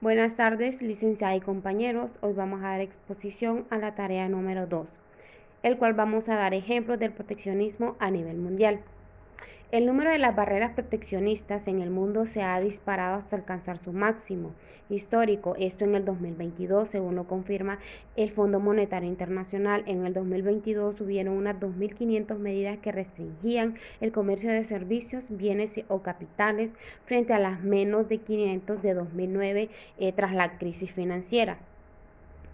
Buenas tardes, licenciada y compañeros. Hoy vamos a dar exposición a la tarea número 2, el cual vamos a dar ejemplos del proteccionismo a nivel mundial. El número de las barreras proteccionistas en el mundo se ha disparado hasta alcanzar su máximo histórico, esto en el 2022, según lo confirma el Fondo Monetario Internacional. En el 2022 hubieron unas 2.500 medidas que restringían el comercio de servicios, bienes o capitales frente a las menos de 500 de 2009 tras la crisis financiera.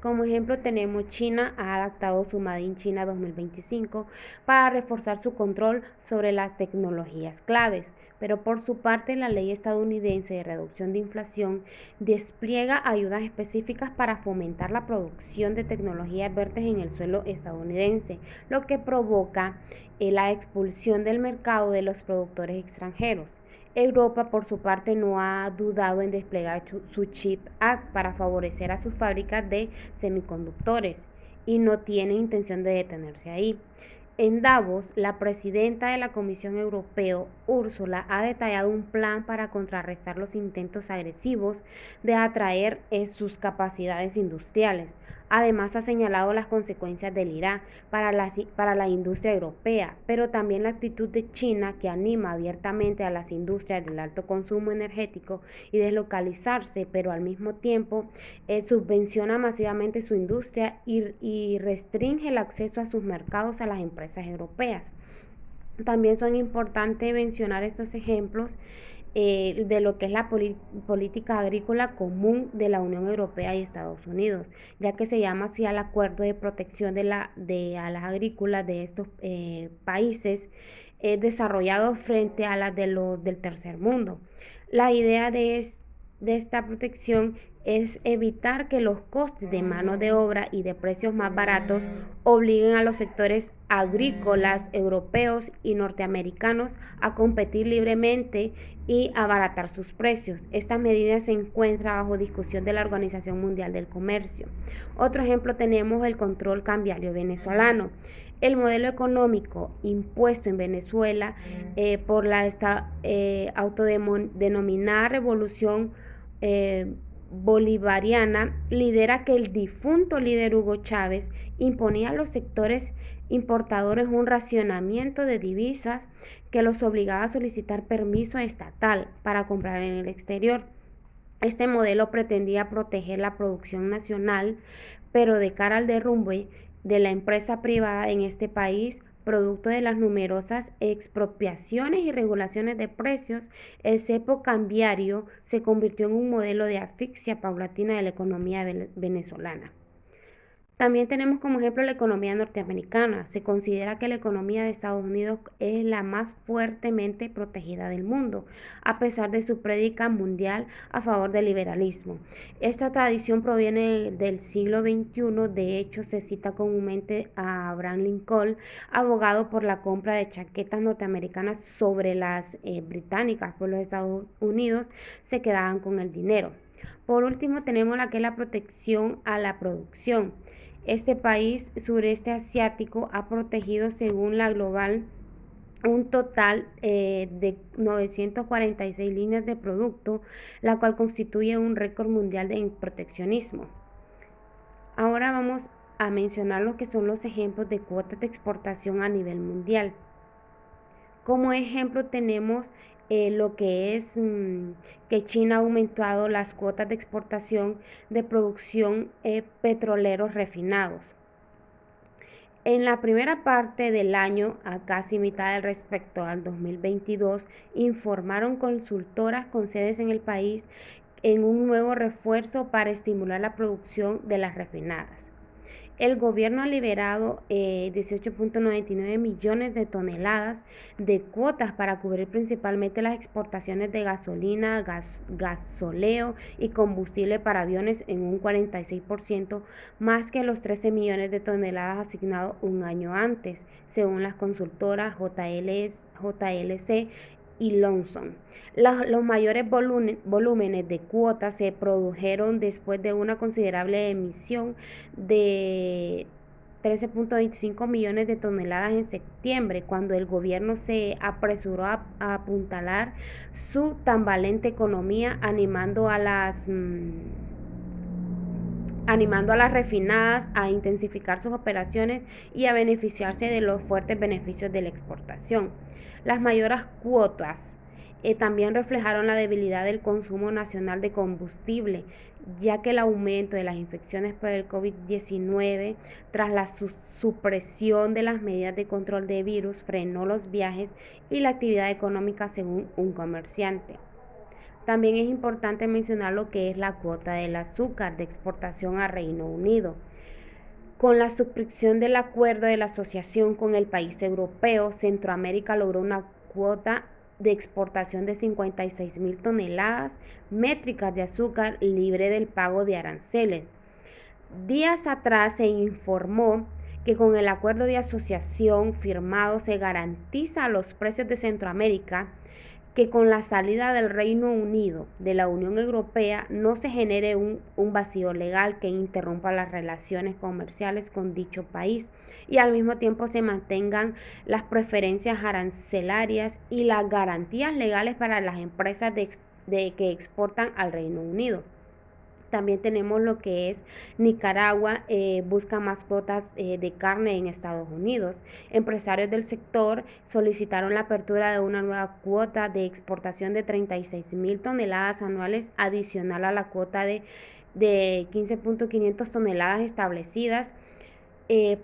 Como ejemplo tenemos China ha adaptado su Made in China 2025 para reforzar su control sobre las tecnologías claves, pero por su parte la ley estadounidense de reducción de inflación despliega ayudas específicas para fomentar la producción de tecnologías verdes en el suelo estadounidense, lo que provoca la expulsión del mercado de los productores extranjeros. Europa, por su parte, no ha dudado en desplegar su Chip Act para favorecer a sus fábricas de semiconductores y no tiene intención de detenerse ahí. En Davos, la presidenta de la Comisión Europea, Úrsula, ha detallado un plan para contrarrestar los intentos agresivos de atraer sus capacidades industriales. Además, ha señalado las consecuencias del Irán para la industria europea, pero también la actitud de China, que anima abiertamente a las industrias del alto consumo energético y deslocalizarse, pero al mismo tiempo subvenciona masivamente su industria y restringe el acceso a sus mercados a las empresas europeas. También son importantes mencionar estos ejemplos de lo que es la política agrícola común de la Unión Europea y Estados Unidos, ya que se llama así al acuerdo de protección a las agrícolas de estos países desarrollados frente a las del tercer mundo. La idea de esta protección es evitar que los costes de mano de obra y de precios más baratos obliguen a los sectores agrícolas europeos y norteamericanos a competir libremente y abaratar sus precios. Esta medida se encuentra bajo discusión de la Organización Mundial del Comercio. Otro ejemplo tenemos el control cambiario venezolano. El modelo económico impuesto en Venezuela por la autodenominada revolución bolivariana lidera que el difunto líder Hugo Chávez imponía a los sectores importadores un racionamiento de divisas que los obligaba a solicitar permiso estatal para comprar en el exterior. Este modelo pretendía proteger la producción nacional, pero de cara al derrumbe de la empresa privada en este país, producto de las numerosas expropiaciones y regulaciones de precios, el cepo cambiario se convirtió en un modelo de asfixia paulatina de la economía venezolana. También tenemos como ejemplo la economía norteamericana. Se considera que la economía de Estados Unidos es la más fuertemente protegida del mundo, a pesar de su prédica mundial a favor del liberalismo. Esta tradición proviene del siglo XXI. De hecho, se cita comúnmente a Abraham Lincoln, abogado por la compra de chaquetas norteamericanas sobre las británicas, pues los Estados Unidos se quedaban con el dinero. Por último, tenemos la que es la protección a la producción. Este país sureste asiático ha protegido, según la Global, un total de 946 líneas de producto, la cual constituye un récord mundial de proteccionismo. Ahora vamos a mencionar lo que son los ejemplos de cuotas de exportación a nivel mundial. Como ejemplo tenemos lo que es que China ha aumentado las cuotas de exportación de producción petroleros refinados. En la primera parte del año, a casi mitad del respecto al 2022, informaron consultoras con sedes en el país en un nuevo refuerzo para estimular la producción de las refinadas. El gobierno ha liberado 18.99 millones de toneladas de cuotas para cubrir principalmente las exportaciones de gasolina, gasoleo y combustible para aviones en un 46% más que los 13 millones de toneladas asignados un año antes, según las consultoras JLC y Lawson. Los mayores volúmenes de cuotas se produjeron después de una considerable emisión de 13.25 millones de toneladas en septiembre, cuando el gobierno se apresuró a apuntalar su tan valiente economía, animando a las refinadas a intensificar sus operaciones y a beneficiarse de los fuertes beneficios de la exportación. Las mayores cuotas también reflejaron la debilidad del consumo nacional de combustible, ya que el aumento de las infecciones por el COVID-19 tras la supresión de las medidas de control de virus frenó los viajes y la actividad económica, según un comerciante. También es importante mencionar lo que es la cuota del azúcar de exportación a Reino Unido. Con la suscripción del acuerdo de la asociación con el país europeo, Centroamérica logró una cuota de exportación de 56.000 toneladas métricas de azúcar libre del pago de aranceles. Días atrás se informó que con el acuerdo de asociación firmado se garantiza a los precios de Centroamérica que con la salida del Reino Unido de la Unión Europea no se genere un vacío legal que interrumpa las relaciones comerciales con dicho país y al mismo tiempo se mantengan las preferencias arancelarias y las garantías legales para las empresas que exportan al Reino Unido. También tenemos lo que es Nicaragua, busca más cuotas de carne en Estados Unidos. Empresarios del sector solicitaron la apertura de una nueva cuota de exportación de 36.000 toneladas anuales adicional a la cuota de 15.500 toneladas establecidas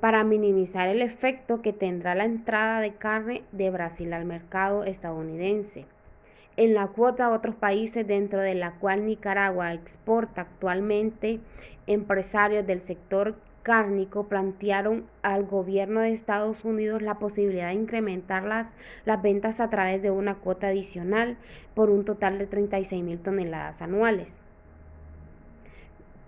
para minimizar el efecto que tendrá la entrada de carne de Brasil al mercado estadounidense. En la cuota a otros países, dentro de la cual Nicaragua exporta actualmente, empresarios del sector cárnico plantearon al gobierno de Estados Unidos la posibilidad de incrementar las ventas a través de una cuota adicional por un total de 36.000 toneladas anuales.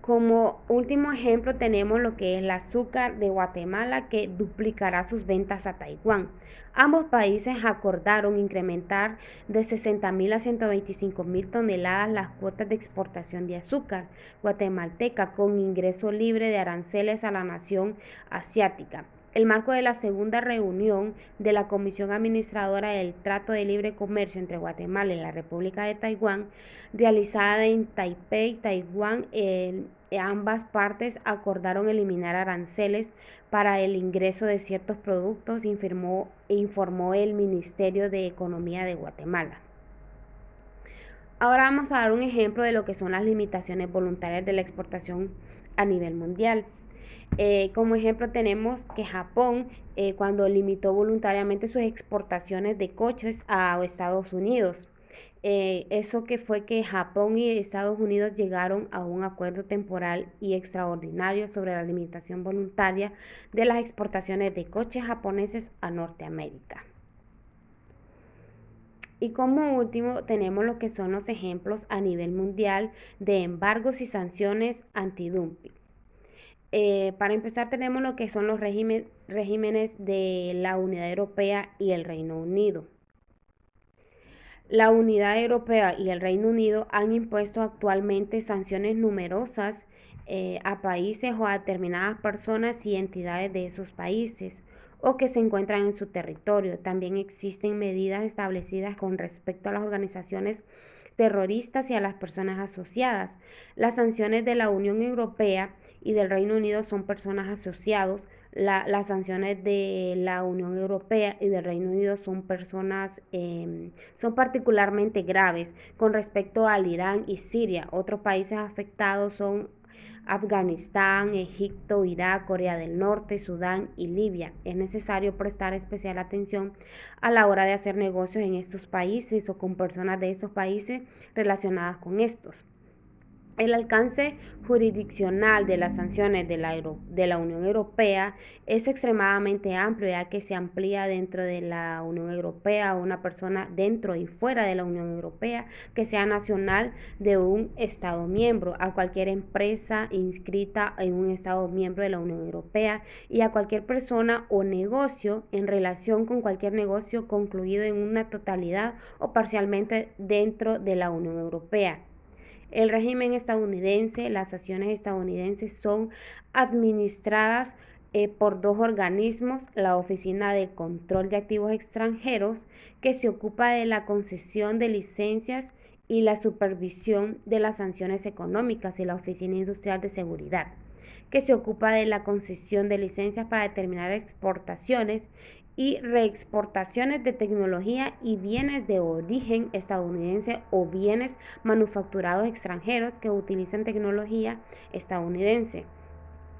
Como último ejemplo tenemos lo que es el azúcar de Guatemala, que duplicará sus ventas a Taiwán. Ambos países acordaron incrementar de 60.000 a 125.000 toneladas las cuotas de exportación de azúcar guatemalteca con ingreso libre de aranceles a la nación asiática. El marco de la segunda reunión de la Comisión Administradora del Trato de Libre Comercio entre Guatemala y la República de Taiwán, realizada en Taipei, Taiwán, ambas partes acordaron eliminar aranceles para el ingreso de ciertos productos, informó el Ministerio de Economía de Guatemala. Ahora vamos a dar un ejemplo de lo que son las limitaciones voluntarias de la exportación a nivel mundial. Como ejemplo tenemos que Japón, cuando limitó voluntariamente sus exportaciones de coches a Estados Unidos. Eso que fue que Japón y Estados Unidos llegaron a un acuerdo temporal y extraordinario sobre la limitación voluntaria de las exportaciones de coches japoneses a Norteamérica. Y como último tenemos lo que son los ejemplos a nivel mundial de embargos y sanciones antidumping. Para empezar tenemos lo que son los regímenes de la Unidad Europea y el Reino Unido. La Unidad Europea y el Reino Unido han impuesto actualmente sanciones numerosas a países o a determinadas personas y entidades de esos países o que se encuentran en su territorio. También existen medidas establecidas con respecto a las organizaciones terroristas y a las personas asociadas. Las sanciones de la Unión Europea y del Reino Unido son personas asociados. Las sanciones de la Unión Europea y del Reino Unido son particularmente graves con respecto al Irán y Siria. Otros países afectados son Afganistán, Egipto, Irak, Corea del Norte, Sudán y Libia. Es necesario prestar especial atención a la hora de hacer negocios en estos países o con personas de estos países relacionadas con estos. El alcance jurisdiccional de las sanciones de la Unión Europea es extremadamente amplio, ya que se amplía dentro de la Unión Europea a una persona dentro y fuera de la Unión Europea que sea nacional de un Estado miembro, a cualquier empresa inscrita en un Estado miembro de la Unión Europea y a cualquier persona o negocio en relación con cualquier negocio concluido en una totalidad o parcialmente dentro de la Unión Europea. El régimen estadounidense, las sanciones estadounidenses son administradas por dos organismos, la Oficina de Control de Activos Extranjeros, que se ocupa de la concesión de licencias y la supervisión de las sanciones económicas, y la Oficina Industrial de Seguridad, que se ocupa de la concesión de licencias para determinar exportaciones y reexportaciones de tecnología y bienes de origen estadounidense o bienes manufacturados extranjeros que utilizan tecnología estadounidense.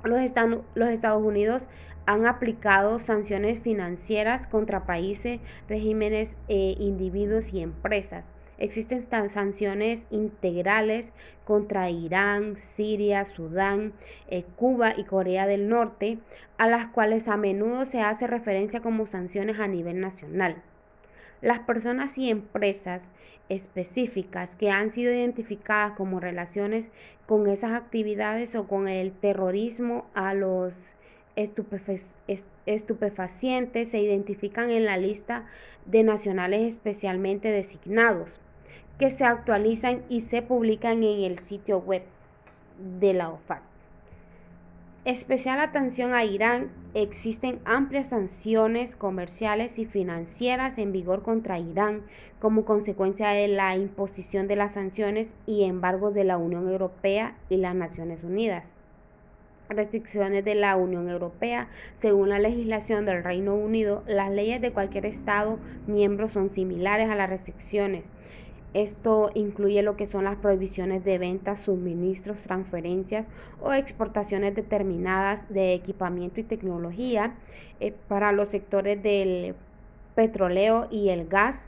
Los Estados Unidos han aplicado sanciones financieras contra países, regímenes, individuos y empresas. Existen sanciones integrales contra Irán, Siria, Sudán, Cuba y Corea del Norte, a las cuales a menudo se hace referencia como sanciones a nivel nacional. Las personas y empresas específicas que han sido identificadas como relaciones con esas actividades o con el terrorismo a los estupefacientes se identifican en la lista de nacionales especialmente designados, que se actualizan y se publican en el sitio web de la OFAC. Especial atención a Irán. Existen amplias sanciones comerciales y financieras en vigor contra Irán como consecuencia de la imposición de las sanciones y embargos de la Unión Europea y las Naciones Unidas. Restricciones de la Unión Europea. Según la legislación del Reino Unido, las leyes de cualquier Estado miembro son similares a las restricciones. Esto incluye lo que son las prohibiciones de ventas, suministros, transferencias o exportaciones determinadas de equipamiento y tecnología para los sectores del petróleo y el gas,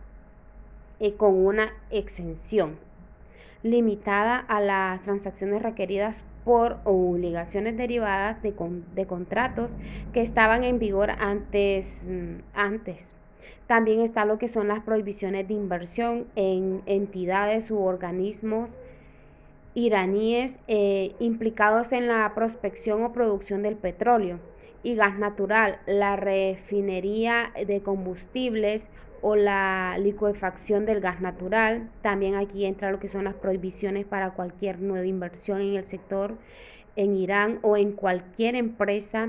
con una exención limitada a las transacciones requeridas por obligaciones derivadas de contratos que estaban en vigor antes. También está lo que son las prohibiciones de inversión en entidades u organismos iraníes implicados en la prospección o producción del petróleo y gas natural, la refinería de combustibles o la licuefacción del gas natural. También aquí entra lo que son las prohibiciones para cualquier nueva inversión en el sector en Irán o en cualquier empresa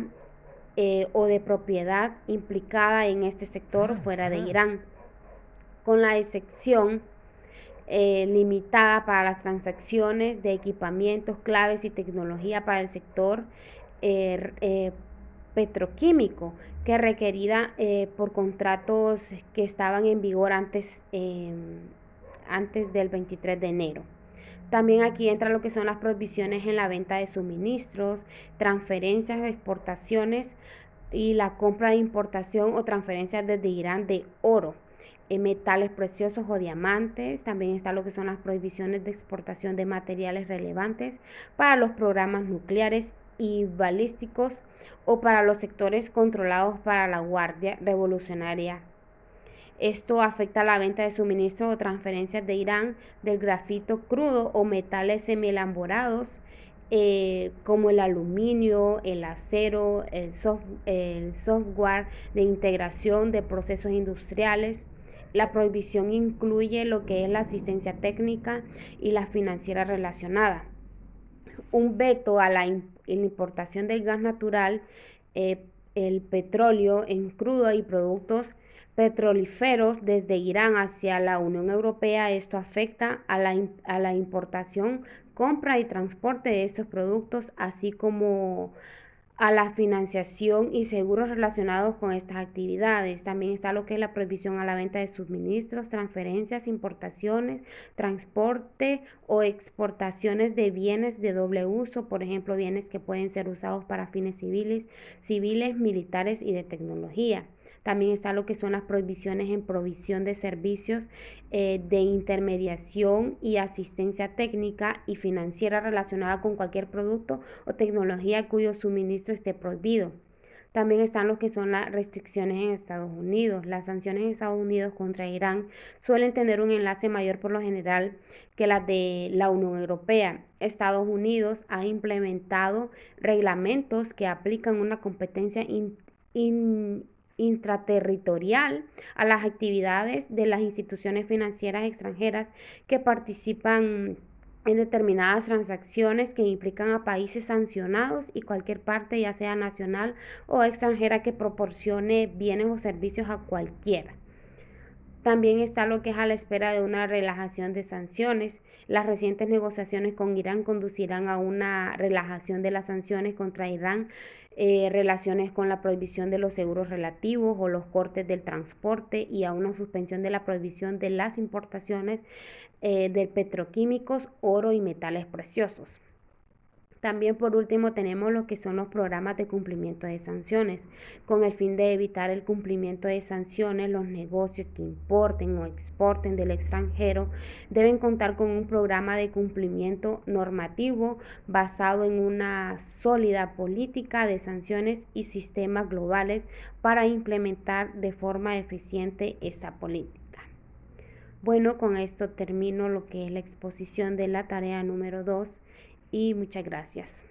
o de propiedad implicada en este sector fuera de Irán, con la excepción limitada para las transacciones de equipamientos, claves y tecnología para el sector petroquímico, que requerida por contratos que estaban en vigor antes del 23 de enero. También aquí entra lo que son las prohibiciones en la venta de suministros, transferencias o exportaciones y la compra de importación o transferencias desde Irán de oro, metales preciosos o diamantes. También está lo que son las prohibiciones de exportación de materiales relevantes para los programas nucleares y balísticos o para los sectores controlados para la Guardia Revolucionaria. Esto afecta la venta de suministros o transferencias de Irán del grafito crudo o metales semielaborados como el aluminio, el acero, el software de integración de procesos industriales. La prohibición incluye lo que es la asistencia técnica y la financiera relacionada. Un veto a la importación del gas natural, el petróleo en crudo y productos petrolíferos desde Irán hacia la Unión Europea. Esto afecta a la importación, compra y transporte de estos productos, así como a la financiación y seguros relacionados con estas actividades. También está lo que es la prohibición a la venta de suministros, transferencias, importaciones, transporte o exportaciones de bienes de doble uso, por ejemplo, bienes que pueden ser usados para fines civiles, militares y de tecnología. También está lo que son las prohibiciones en provisión de servicios de intermediación y asistencia técnica y financiera relacionada con cualquier producto o tecnología cuyo suministro esté prohibido. También están lo que son las restricciones en Estados Unidos. Las sanciones en Estados Unidos contra Irán suelen tener un enlace mayor por lo general que las de la Unión Europea. Estados Unidos ha implementado reglamentos que aplican una competencia intraterritorial a las actividades de las instituciones financieras extranjeras que participan en determinadas transacciones que implican a países sancionados y cualquier parte, ya sea nacional o extranjera, que proporcione bienes o servicios a cualquiera. También está lo que es a la espera de una relajación de sanciones. Las recientes negociaciones con Irán conducirán a una relajación de las sanciones contra Irán, relaciones con la prohibición de los seguros relativos o los cortes del transporte, y a una suspensión de la prohibición de las importaciones de petroquímicos, oro y metales preciosos. También, por último, tenemos lo que son los programas de cumplimiento de sanciones. Con el fin de evitar el cumplimiento de sanciones, los negocios que importen o exporten del extranjero deben contar con un programa de cumplimiento normativo basado en una sólida política de sanciones y sistemas globales para implementar de forma eficiente esta política. Bueno, con esto termino lo que es la exposición de la tarea número 2 y muchas gracias.